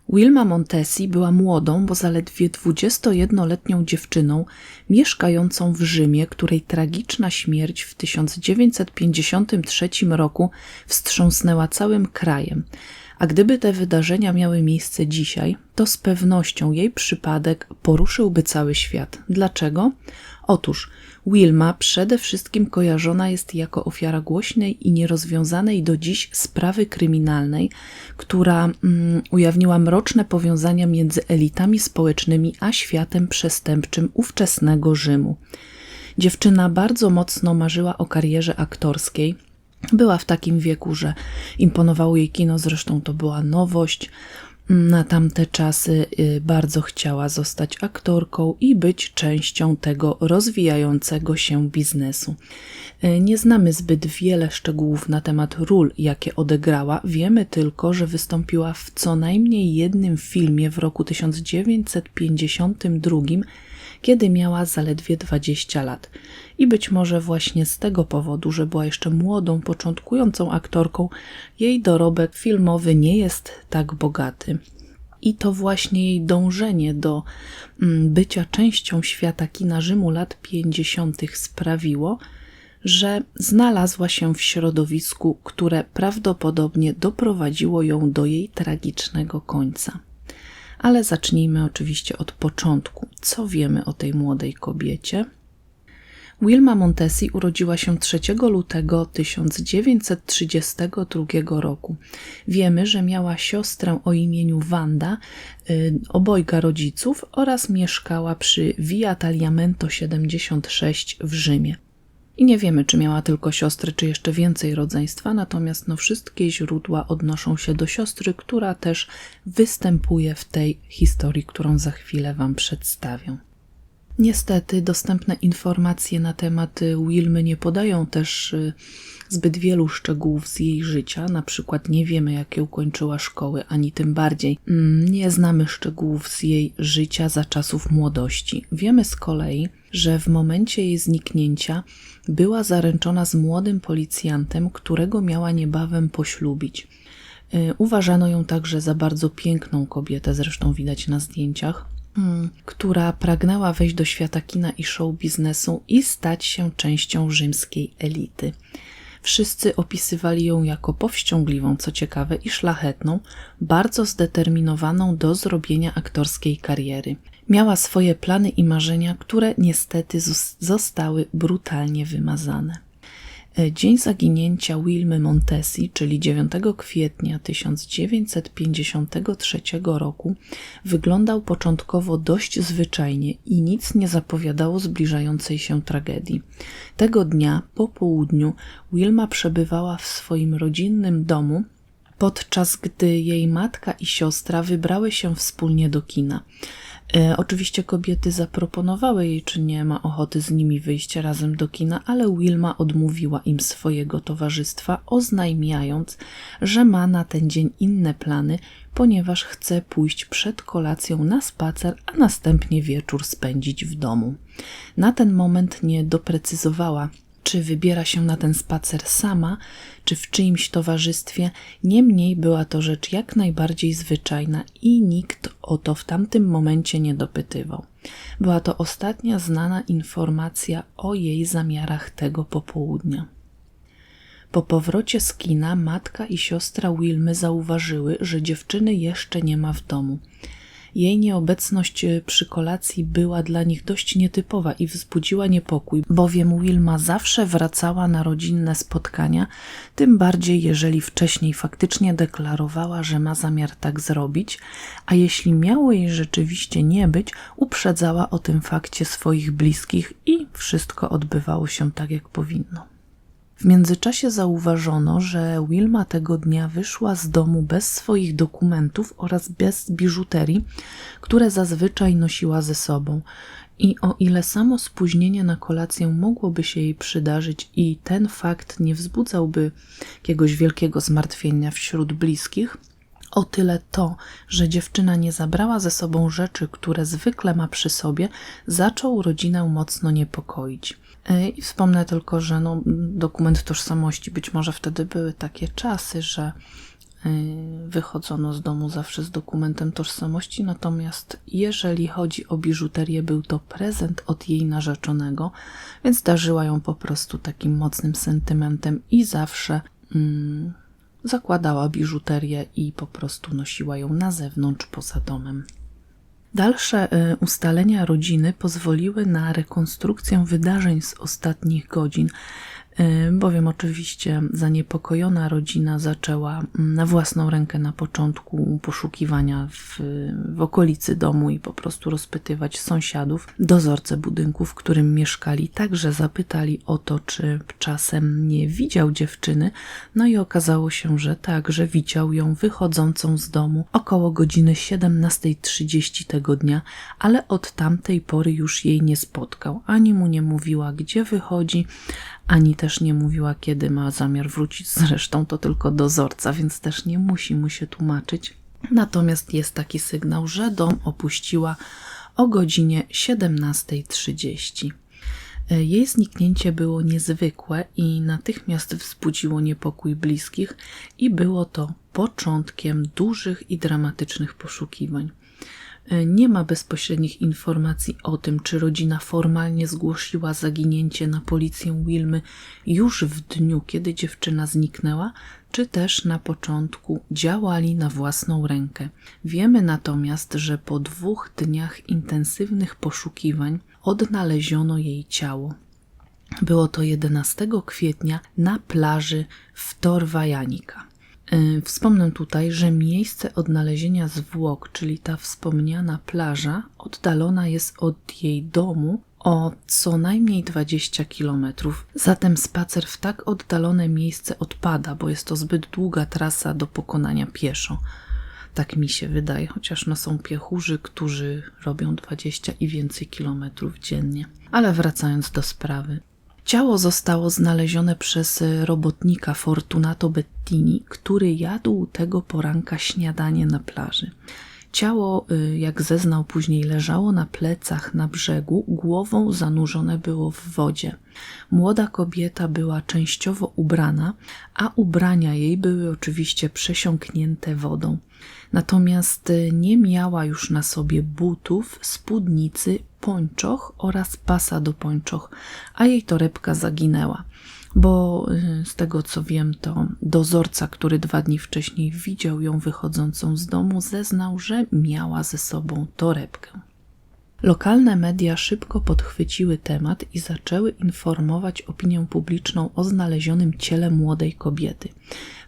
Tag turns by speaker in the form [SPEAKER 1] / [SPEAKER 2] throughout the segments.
[SPEAKER 1] Wilma Montesi była młodą, bo zaledwie 21-letnią dziewczyną mieszkającą w Rzymie, której tragiczna śmierć w 1953 roku wstrząsnęła całym krajem. A gdyby te wydarzenia miały miejsce dzisiaj, to z pewnością jej przypadek poruszyłby cały świat. Dlaczego? Otóż Wilma przede wszystkim kojarzona jest jako ofiara głośnej i nierozwiązanej do dziś sprawy kryminalnej, która ujawniła mroczne powiązania między elitami społecznymi a światem przestępczym ówczesnego Rzymu. Dziewczyna bardzo mocno marzyła o karierze aktorskiej. Była w takim wieku, że imponowało jej kino, zresztą to była nowość. Na tamte czasy bardzo chciała zostać aktorką i być częścią tego rozwijającego się biznesu. Nie znamy zbyt wiele szczegółów na temat ról, jakie odegrała. Wiemy tylko, że wystąpiła w co najmniej jednym filmie w roku 1952, kiedy miała zaledwie 20 lat. I być może właśnie z tego powodu, że była jeszcze młodą, początkującą aktorką, jej dorobek filmowy nie jest tak bogaty. I to właśnie jej dążenie do bycia częścią świata kina Rzymu lat 50. sprawiło, że znalazła się w środowisku, które prawdopodobnie doprowadziło ją do jej tragicznego końca. Ale zacznijmy oczywiście od początku. Co wiemy o tej młodej kobiecie? Wilma Montesi urodziła się 3 lutego 1932 roku. Wiemy, że miała siostrę o imieniu Wanda, obojga rodziców oraz mieszkała przy Via Tagliamento 76 w Rzymie. I nie wiemy, czy miała tylko siostrę, czy jeszcze więcej rodzeństwa, natomiast wszystkie źródła odnoszą się do siostry, która też występuje w tej historii, którą za chwilę Wam przedstawię. Niestety dostępne informacje na temat Wilmy nie podają też zbyt wielu szczegółów z jej życia, na przykład nie wiemy, jakie ukończyła szkoły, ani tym bardziej nie znamy szczegółów z jej życia za czasów młodości. Wiemy z kolei, że w momencie jej zniknięcia była zaręczona z młodym policjantem, którego miała niebawem poślubić. Uważano ją także za bardzo piękną kobietę, zresztą widać na zdjęciach, która pragnęła wejść do świata kina i show biznesu i stać się częścią rzymskiej elity. Wszyscy opisywali ją jako powściągliwą, co ciekawe, i szlachetną, bardzo zdeterminowaną do zrobienia aktorskiej kariery. Miała swoje plany i marzenia, które niestety zostały brutalnie wymazane. Dzień zaginięcia Wilmy Montesi, czyli 9 kwietnia 1953 roku, wyglądał początkowo dość zwyczajnie i nic nie zapowiadało zbliżającej się tragedii. Tego dnia po południu Wilma przebywała w swoim rodzinnym domu, podczas gdy jej matka i siostra wybrały się wspólnie do kina. Oczywiście kobiety zaproponowały jej, czy nie ma ochoty z nimi wyjść razem do kina, ale Wilma odmówiła im swojego towarzystwa, oznajmiając, że ma na ten dzień inne plany, ponieważ chce pójść przed kolacją na spacer, a następnie wieczór spędzić w domu. Na ten moment nie doprecyzowała, czy wybiera się na ten spacer sama, czy w czyimś towarzystwie, niemniej była to rzecz jak najbardziej zwyczajna i nikt o to w tamtym momencie nie dopytywał. Była to ostatnia znana informacja o jej zamiarach tego popołudnia. Po powrocie z kina matka i siostra Wilmy zauważyły, że dziewczyny jeszcze nie ma w domu. Jej nieobecność przy kolacji była dla nich dość nietypowa i wzbudziła niepokój, bowiem Wilma zawsze wracała na rodzinne spotkania, tym bardziej jeżeli wcześniej faktycznie deklarowała, że ma zamiar tak zrobić, a jeśli miało jej rzeczywiście nie być, uprzedzała o tym fakcie swoich bliskich i wszystko odbywało się tak, jak powinno. W międzyczasie zauważono, że Wilma tego dnia wyszła z domu bez swoich dokumentów oraz bez biżuterii, które zazwyczaj nosiła ze sobą. I o ile samo spóźnienie na kolację mogłoby się jej przydarzyć i ten fakt nie wzbudzałby jakiegoś wielkiego zmartwienia wśród bliskich, o tyle to, że dziewczyna nie zabrała ze sobą rzeczy, które zwykle ma przy sobie, zaczął rodzinę mocno niepokoić. I wspomnę tylko, że dokument tożsamości, być może wtedy były takie czasy, że wychodzono z domu zawsze z dokumentem tożsamości, natomiast jeżeli chodzi o biżuterię, był to prezent od jej narzeczonego, więc darzyła ją po prostu takim mocnym sentymentem i zawsze zakładała biżuterię i po prostu nosiła ją na zewnątrz, poza domem. Dalsze ustalenia rodziny pozwoliły na rekonstrukcję wydarzeń z ostatnich godzin, bowiem oczywiście zaniepokojona rodzina zaczęła na własną rękę na początku poszukiwania w okolicy domu i po prostu rozpytywać sąsiadów. Dozorcy budynku, w którym mieszkali, także zapytali o to, czy czasem nie widział dziewczyny, no i okazało się, że tak, że widział ją wychodzącą z domu około godziny 17:30 tego dnia, ale od tamtej pory już jej nie spotkał. Ani mu nie mówiła, gdzie wychodzi, ani też nie mówiła, kiedy ma zamiar wrócić. Zresztą to tylko dozorca, więc też nie musi mu się tłumaczyć. Natomiast jest taki sygnał, że dom opuściła o godzinie 17:30. Jej zniknięcie było niezwykłe i natychmiast wzbudziło niepokój bliskich i było to początkiem dużych i dramatycznych poszukiwań. Nie ma bezpośrednich informacji o tym, czy rodzina formalnie zgłosiła zaginięcie na policję Wilmy już w dniu, kiedy dziewczyna zniknęła, czy też na początku działali na własną rękę. Wiemy natomiast, że po 2 dniach intensywnych poszukiwań odnaleziono jej ciało. Było to 11 kwietnia na plaży w Torvajanica. Wspomnę tutaj, że miejsce odnalezienia zwłok, czyli ta wspomniana plaża, oddalona jest od jej domu o co najmniej 20 kilometrów. Zatem spacer w tak oddalone miejsce odpada, bo jest to zbyt długa trasa do pokonania pieszo. Tak mi się wydaje, chociaż są piechurzy, którzy robią 20 i więcej kilometrów dziennie. Ale wracając do sprawy. Ciało zostało znalezione przez robotnika Fortunato Bettini, który jadł tego poranka śniadanie na plaży. Ciało, jak zeznał później, leżało na plecach na brzegu, głową zanurzone było w wodzie. Młoda kobieta była częściowo ubrana, a ubrania jej były oczywiście przesiąknięte wodą. Natomiast nie miała już na sobie butów, spódnicy, pończoch oraz pasa do pończoch, a jej torebka zaginęła. Bo z tego co wiem, to dozorca, który 2 dni wcześniej widział ją wychodzącą z domu, zeznał, że miała ze sobą torebkę. Lokalne media szybko podchwyciły temat i zaczęły informować opinię publiczną o znalezionym ciele młodej kobiety.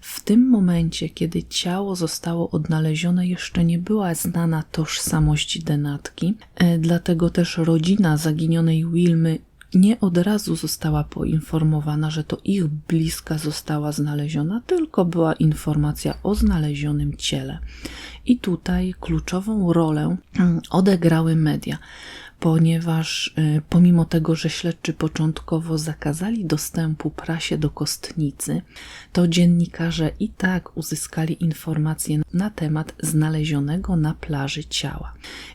[SPEAKER 1] W tym momencie, kiedy ciało zostało odnalezione, jeszcze nie była znana tożsamość denatki, dlatego też rodzina zaginionej Wilmy nie od razu została poinformowana, że to ich bliska została znaleziona, tylko była informacja o znalezionym ciele. I tutaj kluczową rolę odegrały media, ponieważ pomimo tego, że śledczy początkowo zakazali dostępu prasie do kostnicy, to dziennikarze i tak uzyskali informacje na temat znalezionego na plaży ciała.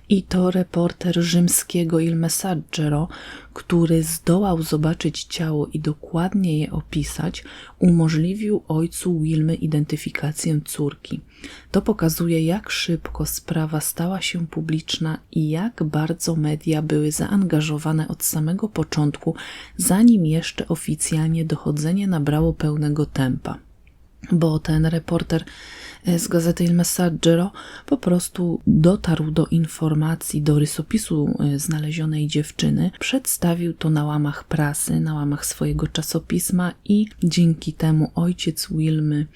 [SPEAKER 1] I to reporter rzymskiego Il Messaggero, który zdołał zobaczyć ciało i dokładnie je opisać, umożliwił ojcu Wilmy identyfikację córki. To pokazuje, jak szybko sprawa stała się publiczna i jak bardzo media były zaangażowane od samego początku, zanim jeszcze oficjalnie dochodzenie nabrało pełnego tempa. Bo ten reporter z gazety Il Messaggero po prostu dotarł do informacji, do rysopisu znalezionej dziewczyny, przedstawił to na łamach prasy, na łamach swojego czasopisma i dzięki temu ojciec Wilmy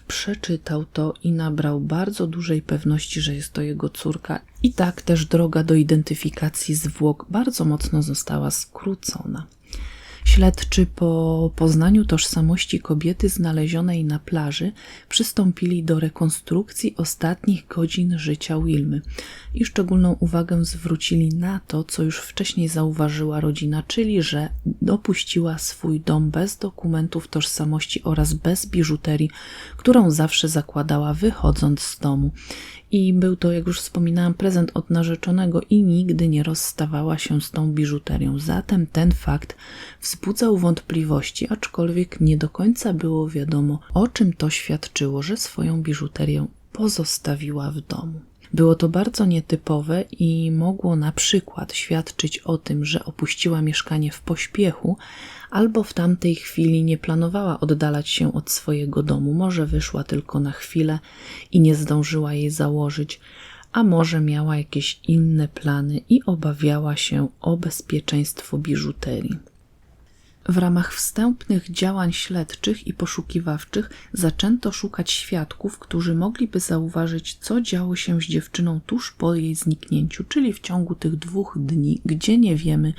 [SPEAKER 1] przeczytał to i nabrał bardzo dużej pewności, że jest to jego córka. I tak też droga do identyfikacji zwłok bardzo mocno została skrócona. Śledczy po poznaniu tożsamości kobiety znalezionej na plaży przystąpili do rekonstrukcji ostatnich godzin życia Wilmy i szczególną uwagę zwrócili na to, co już wcześniej zauważyła rodzina, czyli że opuściła swój dom bez dokumentów tożsamości oraz bez biżuterii, którą zawsze zakładała wychodząc z domu. I był to, jak już wspominałam, prezent od narzeczonego i nigdy nie rozstawała się z tą biżuterią. Zatem ten fakt wzbudzał wątpliwości, aczkolwiek nie do końca było wiadomo, o czym to świadczyło, że swoją biżuterię pozostawiła w domu. Było to bardzo nietypowe i mogło na przykład świadczyć o tym, że opuściła mieszkanie w pośpiechu albo w tamtej chwili nie planowała oddalać się od swojego domu. Może wyszła tylko na chwilę i nie zdążyła jej założyć, a może miała jakieś inne plany i obawiała się o bezpieczeństwo biżuterii. W ramach wstępnych działań śledczych i poszukiwawczych zaczęto szukać świadków, którzy mogliby zauważyć, co działo się z dziewczyną tuż po jej zniknięciu, czyli w ciągu tych 2 dni, gdzie nie wiemy,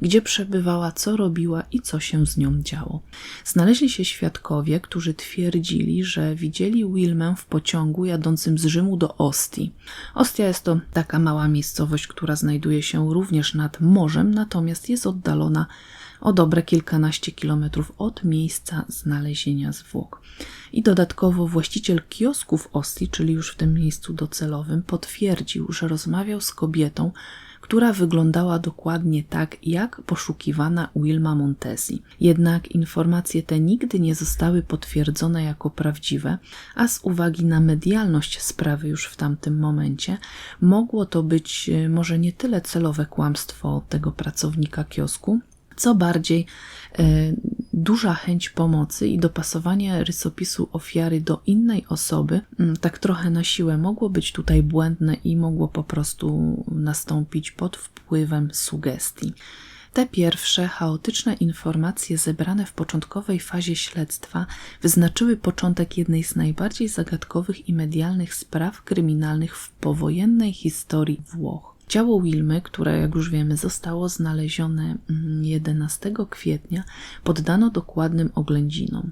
[SPEAKER 1] gdzie przebywała, co robiła i co się z nią działo. Znaleźli się świadkowie, którzy twierdzili, że widzieli Wilmę w pociągu jadącym z Rzymu do Ostii. Ostia jest to taka mała miejscowość, która znajduje się również nad morzem, natomiast jest oddalona o dobre kilkanaście kilometrów od miejsca znalezienia zwłok. I dodatkowo właściciel kiosku w Ostii, czyli już w tym miejscu docelowym, potwierdził, że rozmawiał z kobietą, która wyglądała dokładnie tak, jak poszukiwana Wilma Montesi. Jednak informacje te nigdy nie zostały potwierdzone jako prawdziwe, a z uwagi na medialność sprawy już w tamtym momencie, mogło to być może nie tyle celowe kłamstwo tego pracownika kiosku, co bardziej duża chęć pomocy i dopasowanie rysopisu ofiary do innej osoby, tak trochę na siłę, mogło być tutaj błędne i mogło po prostu nastąpić pod wpływem sugestii. Te pierwsze chaotyczne informacje zebrane w początkowej fazie śledztwa wyznaczyły początek jednej z najbardziej zagadkowych i medialnych spraw kryminalnych w powojennej historii Włoch. Ciało Wilmy, które, jak już wiemy, zostało znalezione 11 kwietnia, poddano dokładnym oględzinom.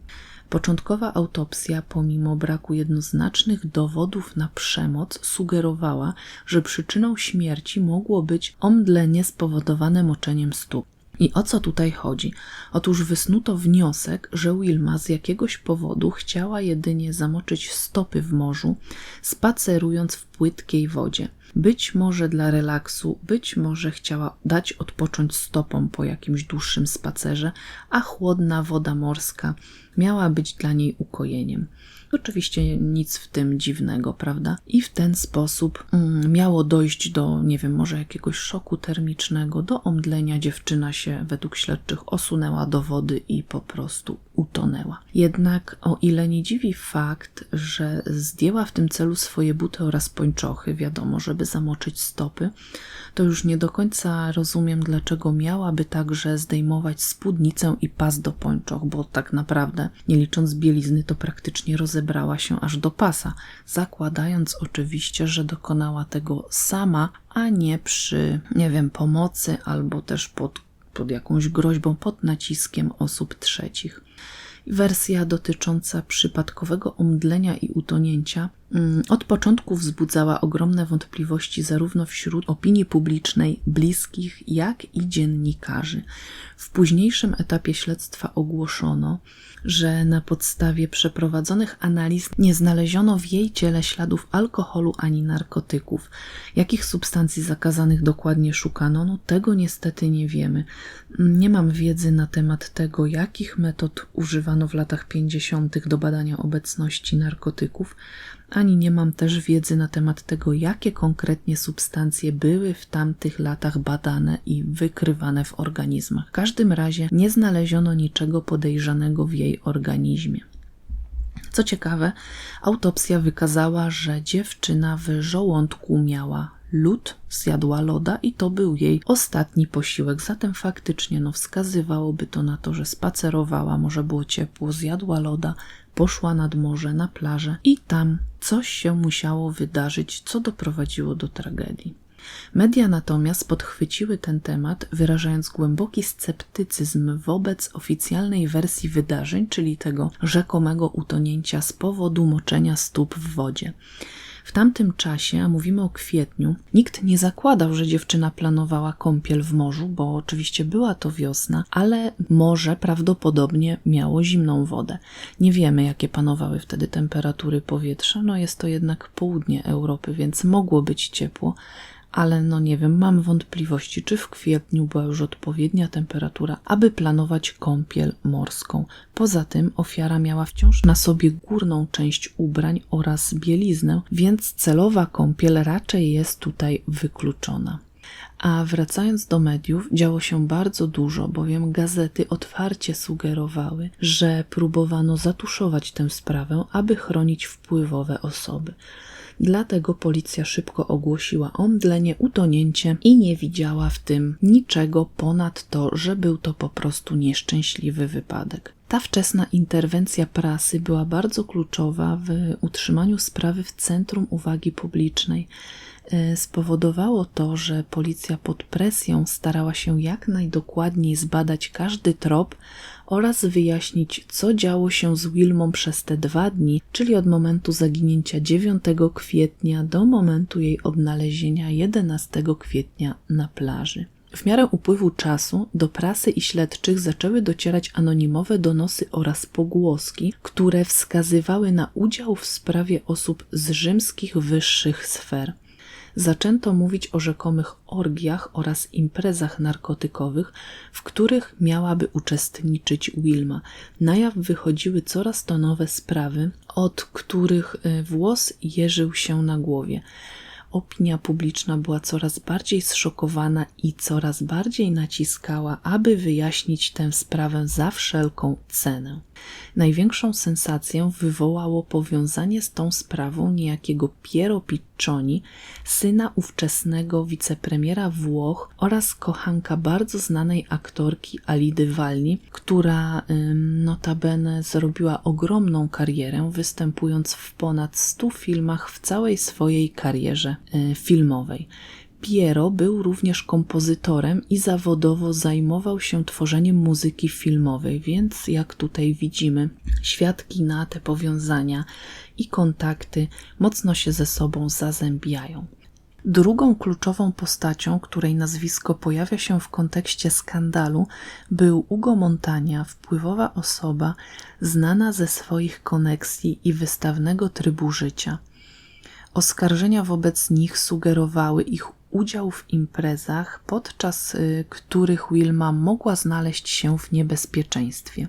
[SPEAKER 1] Początkowa autopsja, pomimo braku jednoznacznych dowodów na przemoc, sugerowała, że przyczyną śmierci mogło być omdlenie spowodowane moczeniem stóp. I o co tutaj chodzi? Otóż wysnuto wniosek, że Wilma z jakiegoś powodu chciała jedynie zamoczyć stopy w morzu, spacerując w płytkiej wodzie. Być może dla relaksu, być może chciała dać odpocząć stopom po jakimś dłuższym spacerze, a chłodna woda morska miała być dla niej ukojeniem. Oczywiście nic w tym dziwnego, prawda? I w ten sposób miało dojść do, nie wiem, może jakiegoś szoku termicznego, do omdlenia. Dziewczyna się według śledczych osunęła do wody i po prostu utonęła. Jednak o ile nie dziwi fakt, że zdjęła w tym celu swoje buty oraz pończochy, wiadomo, żeby zamoczyć stopy, to już nie do końca rozumiem, dlaczego miałaby także zdejmować spódnicę i pas do pończoch, bo tak naprawdę, nie licząc bielizny, to praktycznie rozebrała się aż do pasa, zakładając oczywiście, że dokonała tego sama, a nie przy, nie wiem, pomocy albo też pod jakąś groźbą, pod naciskiem osób trzecich. Wersja dotycząca przypadkowego omdlenia i utonięcia od początku wzbudzała ogromne wątpliwości zarówno wśród opinii publicznej, bliskich, jak i dziennikarzy. W późniejszym etapie śledztwa ogłoszono, że na podstawie przeprowadzonych analiz nie znaleziono w jej ciele śladów alkoholu ani narkotyków. Jakich substancji zakazanych dokładnie szukano? No tego niestety nie wiemy. Nie mam wiedzy na temat tego, jakich metod używano w latach 50. do badania obecności narkotyków, ani nie mam też wiedzy na temat tego, jakie konkretnie substancje były w tamtych latach badane i wykrywane w organizmach. W każdym razie nie znaleziono niczego podejrzanego w jej organizmie. Co ciekawe, autopsja wykazała, że dziewczyna w żołądku miała lód, zjadła loda i to był jej ostatni posiłek. Zatem faktycznie wskazywałoby to na to, że spacerowała, może było ciepło, zjadła loda, poszła nad morze, na plażę i tam coś się musiało wydarzyć, co doprowadziło do tragedii. Media natomiast podchwyciły ten temat, wyrażając głęboki sceptycyzm wobec oficjalnej wersji wydarzeń, czyli tego rzekomego utonięcia z powodu moczenia stóp w wodzie. W tamtym czasie, a mówimy o kwietniu, nikt nie zakładał, że dziewczyna planowała kąpiel w morzu, bo oczywiście była to wiosna, ale morze prawdopodobnie miało zimną wodę. Nie wiemy, jakie panowały wtedy temperatury powietrza, jest to jednak południe Europy, więc mogło być ciepło, ale nie wiem, mam wątpliwości, czy w kwietniu była już odpowiednia temperatura, aby planować kąpiel morską. Poza tym ofiara miała wciąż na sobie górną część ubrań oraz bieliznę, więc celowa kąpiel raczej jest tutaj wykluczona. A wracając do mediów, działo się bardzo dużo, bowiem gazety otwarcie sugerowały, że próbowano zatuszować tę sprawę, aby chronić wpływowe osoby. Dlatego policja szybko ogłosiła omdlenie, utonięcie i nie widziała w tym niczego ponad to, że był to po prostu nieszczęśliwy wypadek. Ta wczesna interwencja prasy była bardzo kluczowa w utrzymaniu sprawy w centrum uwagi publicznej. Spowodowało to, że policja pod presją starała się jak najdokładniej zbadać każdy trop oraz wyjaśnić, co działo się z Wilmą przez te 2 dni, czyli od momentu zaginięcia 9 kwietnia do momentu jej odnalezienia 11 kwietnia na plaży. W miarę upływu czasu do prasy i śledczych zaczęły docierać anonimowe donosy oraz pogłoski, które wskazywały na udział w sprawie osób z rzymskich wyższych sfer. Zaczęto mówić o rzekomych orgiach oraz imprezach narkotykowych, w których miałaby uczestniczyć Wilma. Na jaw wychodziły coraz to nowe sprawy, od których włos jeżył się na głowie. Opinia publiczna była coraz bardziej zszokowana i coraz bardziej naciskała, aby wyjaśnić tę sprawę za wszelką cenę. Największą sensację wywołało powiązanie z tą sprawą niejakiego Piero Piccioni, syna ówczesnego wicepremiera Włoch oraz kochanka bardzo znanej aktorki Alidy Valli, która notabene zrobiła ogromną karierę, występując w ponad 100 filmach w całej swojej karierze filmowej. Piero był również kompozytorem i zawodowo zajmował się tworzeniem muzyki filmowej, więc jak tutaj widzimy, świat kina, te powiązania i kontakty mocno się ze sobą zazębiają. Drugą kluczową postacią, której nazwisko pojawia się w kontekście skandalu, był Ugo Montagna, wpływowa osoba znana ze swoich koneksji i wystawnego trybu życia. Oskarżenia wobec nich sugerowały ich udział w imprezach, podczas których Wilma mogła znaleźć się w niebezpieczeństwie.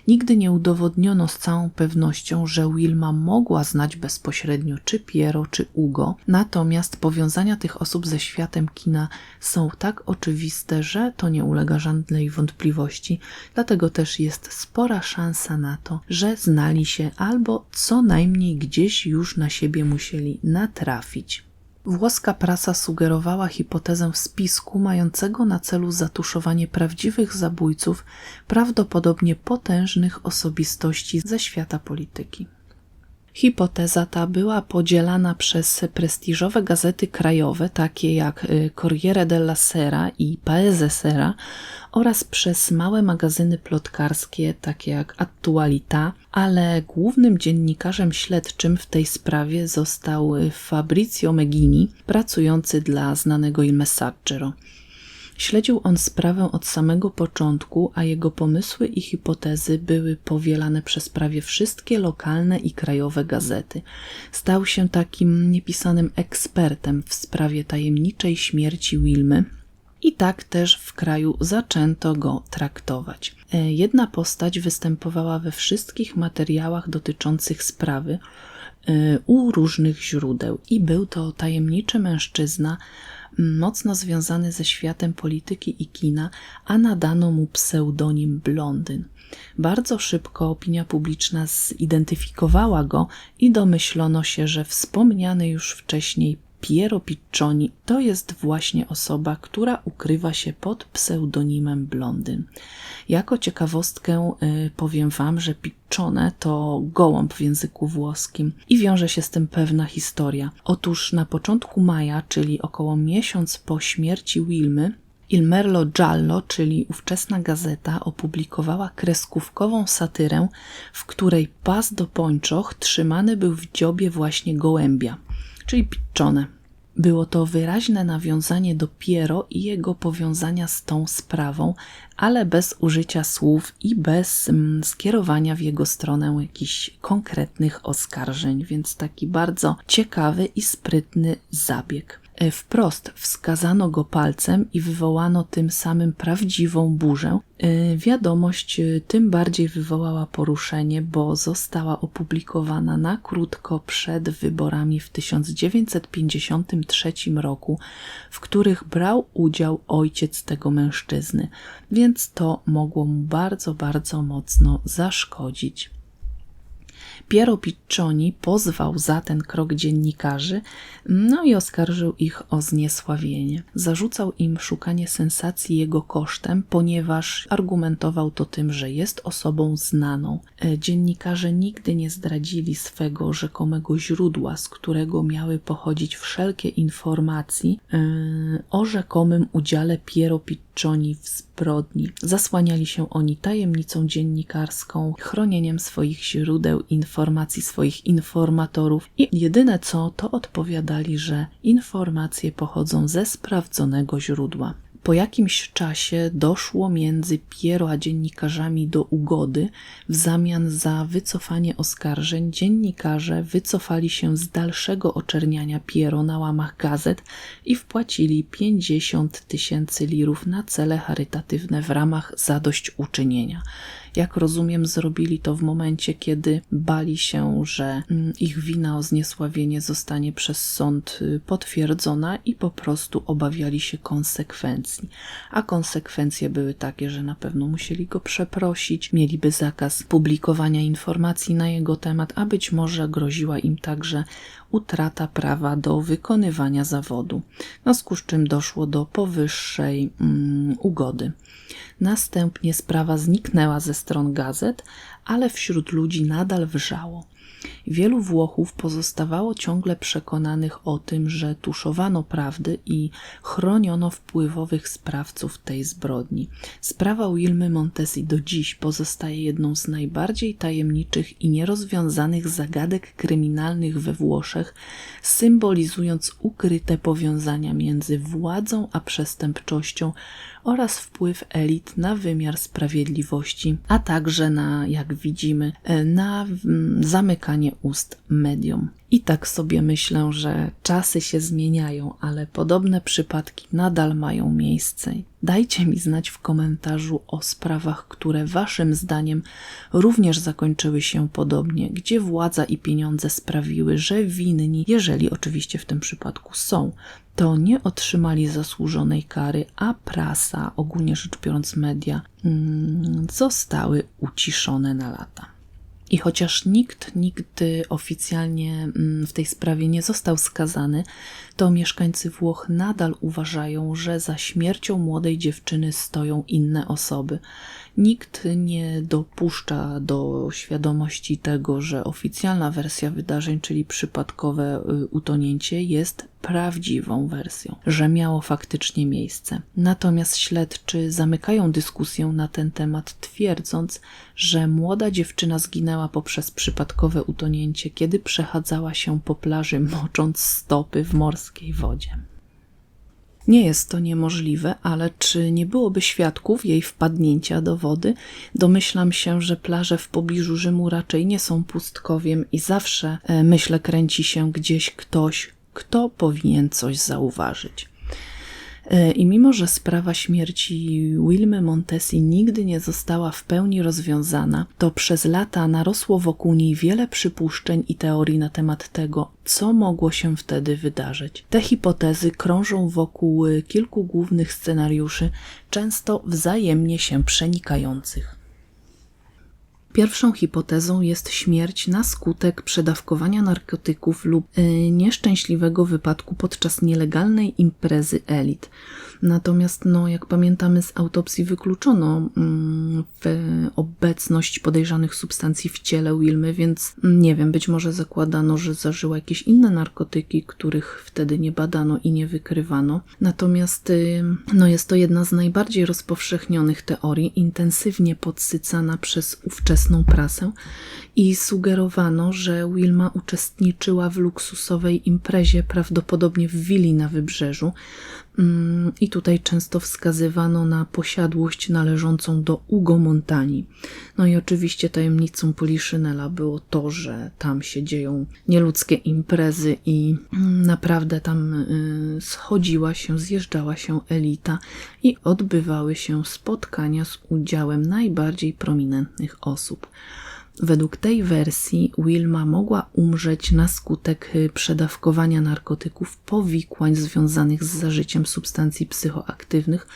[SPEAKER 1] Nigdy nie udowodniono z całą pewnością, że Wilma mogła znać bezpośrednio czy Piero, czy Ugo, natomiast powiązania tych osób ze światem kina są tak oczywiste, że to nie ulega żadnej wątpliwości, dlatego też jest spora szansa na to, że znali się albo co najmniej gdzieś już na siebie musieli natrafić. Włoska prasa sugerowała hipotezę spisku mającego na celu zatuszowanie prawdziwych zabójców, prawdopodobnie potężnych osobistości ze świata polityki. Hipoteza ta była podzielana przez prestiżowe gazety krajowe, takie jak Corriere della Sera i Paese Sera, oraz przez małe magazyny plotkarskie, takie jak Attualità, ale głównym dziennikarzem śledczym w tej sprawie został Fabrizio Meghini, pracujący dla znanego Il Messaggero. Śledził on sprawę od samego początku, a jego pomysły i hipotezy były powielane przez prawie wszystkie lokalne i krajowe gazety. Stał się takim niepisanym ekspertem w sprawie tajemniczej śmierci Wilmy i tak też w kraju zaczęto go traktować. Jedna postać występowała we wszystkich materiałach dotyczących sprawy u różnych źródeł i był to tajemniczy mężczyzna, mocno związany ze światem polityki i kina, a nadano mu pseudonim Blondyn. Bardzo szybko opinia publiczna zidentyfikowała go i domyślono się, że wspomniany już wcześniej Piero Piccioni to jest właśnie osoba, która ukrywa się pod pseudonimem Blondyn. Jako ciekawostkę powiem wam, że Piccione to gołąb w języku włoskim i wiąże się z tym pewna historia. Otóż na początku maja, czyli około miesiąc po śmierci Wilmy, Il Merlo Giallo, czyli ówczesna gazeta, opublikowała kreskówkową satyrę, w której pas do pończoch trzymany był w dziobie właśnie gołębia. czyli Piccione. Było to wyraźne nawiązanie do Piero i jego powiązania z tą sprawą, ale bez użycia słów i bez skierowania w jego stronę jakichś konkretnych oskarżeń, więc taki bardzo ciekawy i sprytny zabieg. Wprost wskazano go palcem i wywołano tym samym prawdziwą burzę. Wiadomość tym bardziej wywołała poruszenie, bo została opublikowana na krótko przed wyborami w 1953 roku, w których brał udział ojciec tego mężczyzny, więc to mogło mu bardzo, bardzo mocno zaszkodzić. Piero Piccioni pozwał za ten krok dziennikarzy, i oskarżył ich o zniesławienie. Zarzucał im szukanie sensacji jego kosztem, ponieważ argumentował to tym, że jest osobą znaną. Dziennikarze nigdy nie zdradzili swego rzekomego źródła, z którego miały pochodzić wszelkie informacje o rzekomym udziale Piero Piccioni w zbrodni. Zasłaniali się oni tajemnicą dziennikarską, chronieniem swoich źródeł, informacji swoich informatorów i jedyne co, to odpowiadali, że informacje pochodzą ze sprawdzonego źródła. Po jakimś czasie doszło między Piero a dziennikarzami do ugody. W zamian za wycofanie oskarżeń dziennikarze wycofali się z dalszego oczerniania Piero na łamach gazet i wpłacili 50 000 lirów na cele charytatywne w ramach zadośćuczynienia. Jak rozumiem, zrobili to w momencie, kiedy bali się, że ich wina o zniesławienie zostanie przez sąd potwierdzona i po prostu obawiali się konsekwencji. A konsekwencje były takie, że na pewno musieli go przeprosić, mieliby zakaz publikowania informacji na jego temat, a być może groziła im także utrata prawa do wykonywania zawodu. W związku z czym doszło do powyższej ugody. Następnie sprawa zniknęła ze stron gazet, ale wśród ludzi nadal wrzało. Wielu Włochów pozostawało ciągle przekonanych o tym, że tuszowano prawdy i chroniono wpływowych sprawców tej zbrodni. Sprawa Wilmy Montesi do dziś pozostaje jedną z najbardziej tajemniczych i nierozwiązanych zagadek kryminalnych we Włoszech, symbolizując ukryte powiązania między władzą a przestępczością oraz wpływ elit na wymiar sprawiedliwości, a także na, jak widzimy, na zamykanie ust mediom. I tak sobie myślę, że czasy się zmieniają, ale podobne przypadki nadal mają miejsce. Dajcie mi znać w komentarzu o sprawach, które waszym zdaniem również zakończyły się podobnie, gdzie władza i pieniądze sprawiły, że winni, jeżeli oczywiście w tym przypadku są, to nie otrzymali zasłużonej kary, a prasa, ogólnie rzecz biorąc media, zostały uciszone na lata. I chociaż nikt nigdy oficjalnie w tej sprawie nie został skazany, to mieszkańcy Włoch nadal uważają, że za śmiercią młodej dziewczyny stoją inne osoby. Nikt nie dopuszcza do świadomości tego, że oficjalna wersja wydarzeń, czyli przypadkowe utonięcie, jest prawdziwą wersją, że miało faktycznie miejsce. Natomiast śledczy zamykają dyskusję na ten temat, twierdząc, że młoda dziewczyna zginęła poprzez przypadkowe utonięcie, kiedy przechadzała się po plaży, mocząc stopy w morskiej wodzie. Nie jest to niemożliwe, ale czy nie byłoby świadków jej wpadnięcia do wody? Domyślam się, że plaże w pobliżu Rzymu raczej nie są pustkowiem i zawsze, myślę, kręci się gdzieś ktoś, kto powinien coś zauważyć. I mimo, że sprawa śmierci Wilmy Montesi nigdy nie została w pełni rozwiązana, to przez lata narosło wokół niej wiele przypuszczeń i teorii na temat tego, co mogło się wtedy wydarzyć. Te hipotezy krążą wokół kilku głównych scenariuszy, często wzajemnie się przenikających. Pierwszą hipotezą jest śmierć na skutek przedawkowania narkotyków lub nieszczęśliwego wypadku podczas nielegalnej imprezy elit. Natomiast, jak pamiętamy z autopsji, wykluczono obecność podejrzanych substancji w ciele Wilmy, więc nie wiem, być może zakładano, że zażyła jakieś inne narkotyki, których wtedy nie badano i nie wykrywano. Natomiast jest to jedna z najbardziej rozpowszechnionych teorii, intensywnie podsycana przez ówczesne ówczesną prasę i sugerowano, że Wilma uczestniczyła w luksusowej imprezie, prawdopodobnie w willi na wybrzeżu. I tutaj często wskazywano na posiadłość należącą do Ugo Montani. No i oczywiście tajemnicą Poliszynela było to, że tam się dzieją nieludzkie imprezy i naprawdę tam zjeżdżała się elita i odbywały się spotkania z udziałem najbardziej prominentnych osób. Według tej wersji Wilma mogła umrzeć na skutek przedawkowania narkotyków, powikłań związanych z zażyciem substancji psychoaktywnych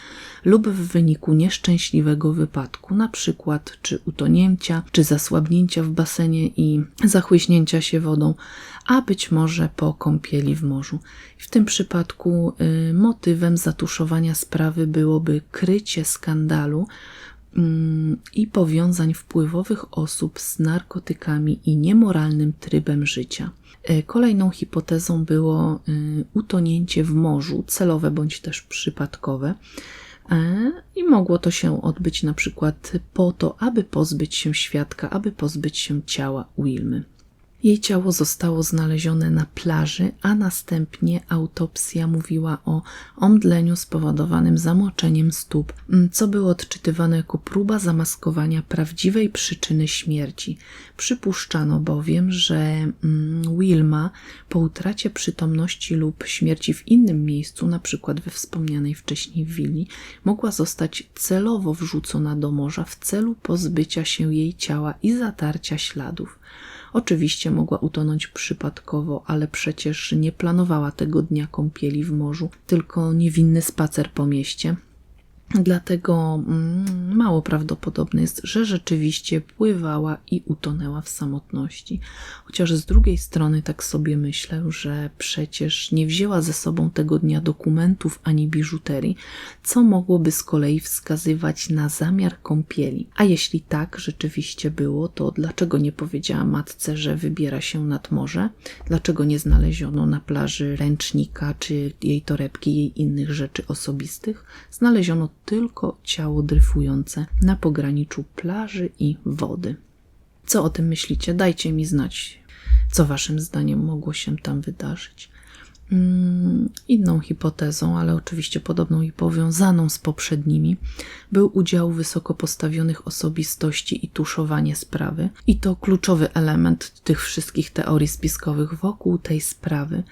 [SPEAKER 1] lub w wyniku nieszczęśliwego wypadku, na przykład czy utonięcia, czy zasłabnięcia w basenie i zachłyśnięcia się wodą, a być może po kąpieli w morzu. W tym przypadku motywem zatuszowania sprawy byłoby krycie skandalu i powiązań wpływowych osób z narkotykami i niemoralnym trybem życia. Kolejną hipotezą było utonięcie w morzu, celowe bądź też przypadkowe. I mogło to się odbyć na przykład po to, aby pozbyć się świadka, aby pozbyć się ciała Wilmy. Jej ciało zostało znalezione na plaży, a następnie autopsja mówiła o omdleniu spowodowanym zamoczeniem stóp, co było odczytywane jako próba zamaskowania prawdziwej przyczyny śmierci. Przypuszczano bowiem, że Wilma po utracie przytomności lub śmierci w innym miejscu, na przykład we wspomnianej wcześniej willi, mogła zostać celowo wrzucona do morza w celu pozbycia się jej ciała i zatarcia śladów. Oczywiście mogła utonąć przypadkowo, ale przecież nie planowała tego dnia kąpieli w morzu, tylko niewinny spacer po mieście. Dlatego mało prawdopodobne jest, że rzeczywiście pływała i utonęła w samotności. Chociaż z drugiej strony tak sobie myślę, że przecież nie wzięła ze sobą tego dnia dokumentów ani biżuterii, co mogłoby z kolei wskazywać na zamiar kąpieli. A jeśli tak rzeczywiście było, to dlaczego nie powiedziała matce, że wybiera się nad morze? Dlaczego nie znaleziono na plaży ręcznika, czy jej torebki, jej innych rzeczy osobistych? Znaleziono tylko ciało dryfujące na pograniczu plaży i wody. Co o tym myślicie? Dajcie mi znać, co waszym zdaniem mogło się tam wydarzyć. Inną hipotezą, ale oczywiście podobną i powiązaną z poprzednimi, był udział wysoko postawionych osobistości i tuszowanie sprawy. I to kluczowy element tych wszystkich teorii spiskowych wokół tej sprawy.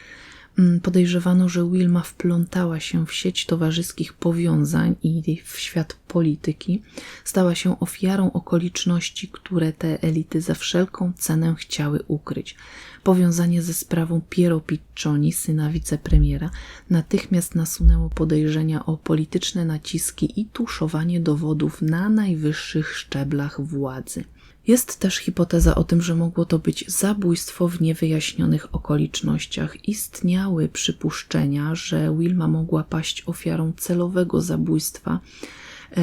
[SPEAKER 1] Podejrzewano, że Wilma wplątała się w sieć towarzyskich powiązań i w świat polityki. Stała się ofiarą okoliczności, które te elity za wszelką cenę chciały ukryć. Powiązanie ze sprawą Piero Piccioni, syna wicepremiera, natychmiast nasunęło podejrzenia o polityczne naciski i tuszowanie dowodów na najwyższych szczeblach władzy. Jest też hipoteza o tym, że mogło to być zabójstwo w niewyjaśnionych okolicznościach. Istniały przypuszczenia, że Wilma mogła paść ofiarą celowego zabójstwa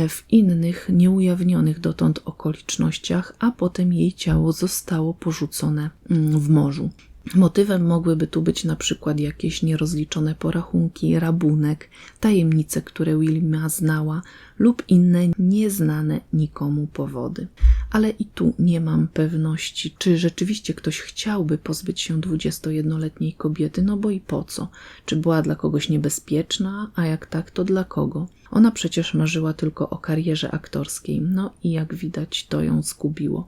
[SPEAKER 1] w innych, nieujawnionych dotąd okolicznościach, a potem jej ciało zostało porzucone w morzu. Motywem mogłyby tu być na przykład jakieś nierozliczone porachunki, rabunek, tajemnice, które Wilma znała lub inne nieznane nikomu powody. Ale i tu nie mam pewności, czy rzeczywiście ktoś chciałby pozbyć się 21-letniej kobiety, no bo i po co? Czy była dla kogoś niebezpieczna, a jak tak, to dla kogo? Ona przecież marzyła tylko o karierze aktorskiej, no i jak widać to ją zgubiło,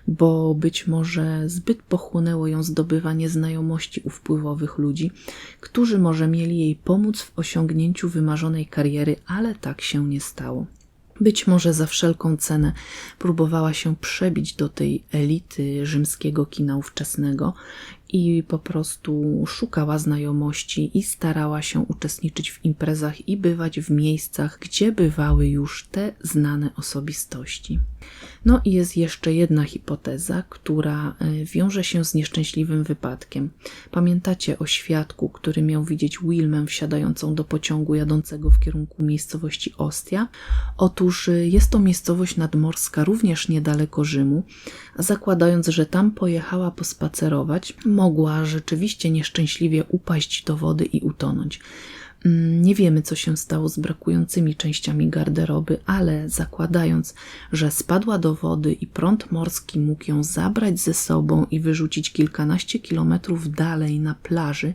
[SPEAKER 1] bo być może zbyt pochłonęło ją zdobywanie znajomości u wpływowych ludzi, którzy może mieli jej pomóc w osiągnięciu wymarzonej kariery, ale tak się nie stało. Być może za wszelką cenę próbowała się przebić do tej elity rzymskiego kina ówczesnego i po prostu szukała znajomości i starała się uczestniczyć w imprezach i bywać w miejscach, gdzie bywały już te znane osobistości. No i jest jeszcze jedna hipoteza, która wiąże się z nieszczęśliwym wypadkiem. Pamiętacie o świadku, który miał widzieć Wilmę wsiadającą do pociągu jadącego w kierunku miejscowości Ostia? Otóż jest to miejscowość nadmorska, również niedaleko Rzymu. Zakładając, że tam pojechała pospacerować, mogła rzeczywiście nieszczęśliwie upaść do wody i utonąć. Nie wiemy, co się stało z brakującymi częściami garderoby, ale zakładając, że spadła do wody i prąd morski mógł ją zabrać ze sobą i wyrzucić kilkanaście kilometrów dalej na plaży,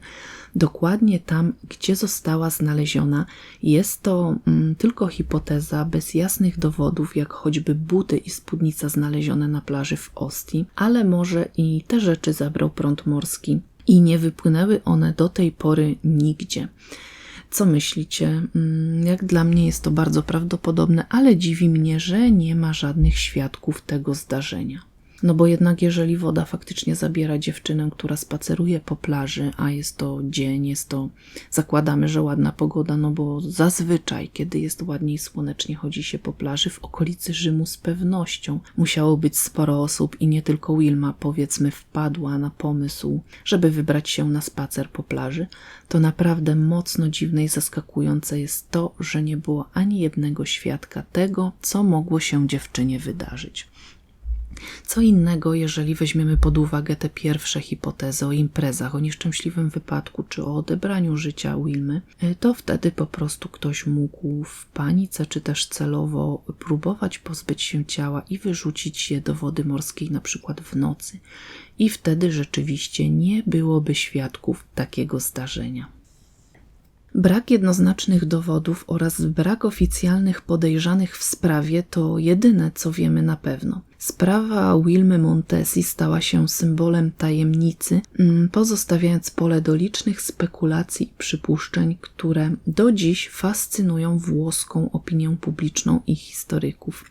[SPEAKER 1] dokładnie tam, gdzie została znaleziona, jest to tylko hipoteza bez jasnych dowodów, jak choćby buty i spódnica znalezione na plaży w Ostii, ale może i te rzeczy zabrał prąd morski i nie wypłynęły one do tej pory nigdzie. Co myślicie? Jak dla mnie jest to bardzo prawdopodobne, ale dziwi mnie, że nie ma żadnych świadków tego zdarzenia. No bo jednak jeżeli woda faktycznie zabiera dziewczynę, która spaceruje po plaży, a jest to dzień, zakładamy, że ładna pogoda, no bo zazwyczaj, kiedy jest ładnie i słonecznie, chodzi się po plaży, w okolicy Rzymu z pewnością musiało być sporo osób i nie tylko Wilma, powiedzmy, wpadła na pomysł, żeby wybrać się na spacer po plaży, to naprawdę mocno dziwne i zaskakujące jest to, że nie było ani jednego świadka tego, co mogło się dziewczynie wydarzyć. Co innego, jeżeli weźmiemy pod uwagę te pierwsze hipotezy o imprezach, o nieszczęśliwym wypadku czy o odebraniu życia Wilmy, to wtedy po prostu ktoś mógł w panice czy też celowo próbować pozbyć się ciała i wyrzucić je do wody morskiej na przykład w nocy. I wtedy rzeczywiście nie byłoby świadków takiego zdarzenia. Brak jednoznacznych dowodów oraz brak oficjalnych podejrzanych w sprawie to jedyne, co wiemy na pewno. Sprawa Wilmy Montesi stała się symbolem tajemnicy, pozostawiając pole do licznych spekulacji i przypuszczeń, które do dziś fascynują włoską opinię publiczną i historyków.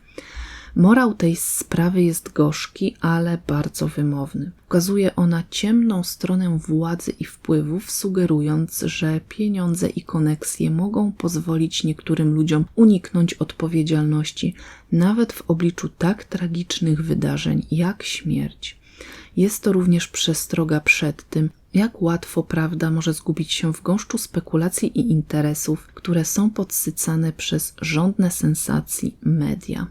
[SPEAKER 1] Morał tej sprawy jest gorzki, ale bardzo wymowny. Ukazuje ona ciemną stronę władzy i wpływów, sugerując, że pieniądze i koneksje mogą pozwolić niektórym ludziom uniknąć odpowiedzialności, nawet w obliczu tak tragicznych wydarzeń jak śmierć. Jest to również przestroga przed tym, jak łatwo prawda może zgubić się w gąszczu spekulacji i interesów, które są podsycane przez żądne sensacji media.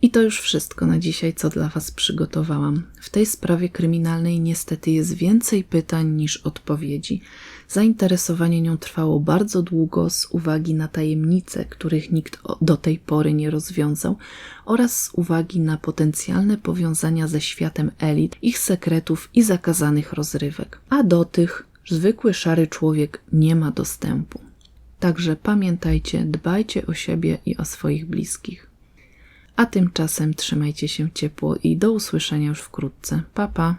[SPEAKER 1] I to już wszystko na dzisiaj, co dla Was przygotowałam. W tej sprawie kryminalnej niestety jest więcej pytań niż odpowiedzi. Zainteresowanie nią trwało bardzo długo z uwagi na tajemnice, których nikt do tej pory nie rozwiązał, oraz z uwagi na potencjalne powiązania ze światem elit, ich sekretów i zakazanych rozrywek. A do tych zwykły szary człowiek nie ma dostępu. Także pamiętajcie, dbajcie o siebie i o swoich bliskich. A tymczasem trzymajcie się ciepło i do usłyszenia już wkrótce. Pa, pa!